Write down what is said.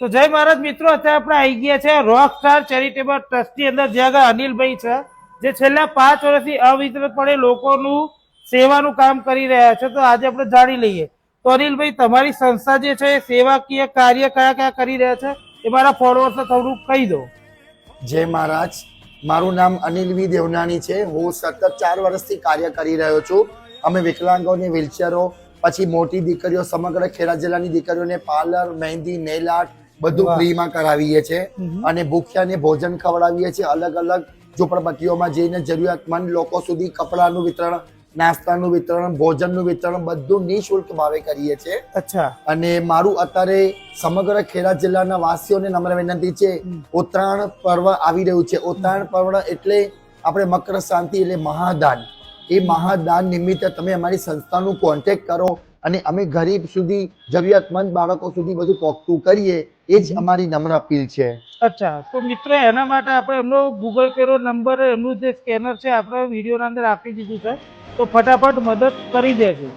તો જય મહારાજ મિત્રો, અત્યારે આપણે આવી ગયા છે રોક સ્ટાર ચેરિટેબલ ટ્રસ્ટની અંદર, જ્યાં આગળ અનિલભાઈ છે, જે છેલ્લા 5 વર્ષથી અવિરતપણે લોકોનું સેવાનું કામ કરી રહ્યા છે. તો આજે આપણે જાણી લઈએ. તો અનિલભાઈ, તમારી સંસ્થા જે છે સેવાકીય કાર્ય કયા કયા કરી રહ્યા છે એ મારા ફોલોઅર્સને થોડું કહી દો. જય મહારાજ, મારું નામ અનિલ વી દેવનાની છે. હું સતત 4 વર્ષથી કાર્ય કરી રહ્યો છું. અમે વિકલાંગોને વ્હીલચેરો, પછી મોટી દીકરીઓ, સમગ્ર ખેડા જિલ્લાની દીકરીઓને પાર્લર, મહેંદી, નેલ આર્ટ બધું ફ્રીમાં કરાવીએ છીએ અને ભૂખ્યાને ભોજન ખવડાવીએ છીએ. અલગ અલગ ઝૂંપડપટ્ટીઓમાં જઈને જરૂરિયાતમંદ લોકો સુધી કપડાનું વિતરણ, નાસ્તાનું વિતરણ, ભોજનનું વિતરણ બધું નિઃશુલ્ક ભાવે કરીએ છીએ. અચ્છા. અને મારું અત્યારે સમગ્ર ખેડા જિલ્લાના વાસીઓને નમ્ર વિનંતી છે, ઉત્તરાયણ પર્વ આવી રહ્યું છે. ઉત્તરાયણ પર્વ એટલે આપણે મકર સંક્રાંતિ એટલે મહાદાન. એ મહાદાન નિમિત્તે તમે અમારી સંસ્થાનું કોન્ટેક્ટ કરો અને અમે ગરીબ સુધી, જરૂરિયાતમંદ બાળકો સુધી બધું પહોંચતું કરીએ, એ જ અમારી નમ્ર અપીલ છે. અચ્છા, તો મિત્રો એના માટે આપણે એમનો ગૂગલ પે નો નંબર, એમનું જે સ્કેનર છે આપણે વિડીયોના અંદર આપી દીધું છે, તો ફટાફટ મદદ કરી દેજો.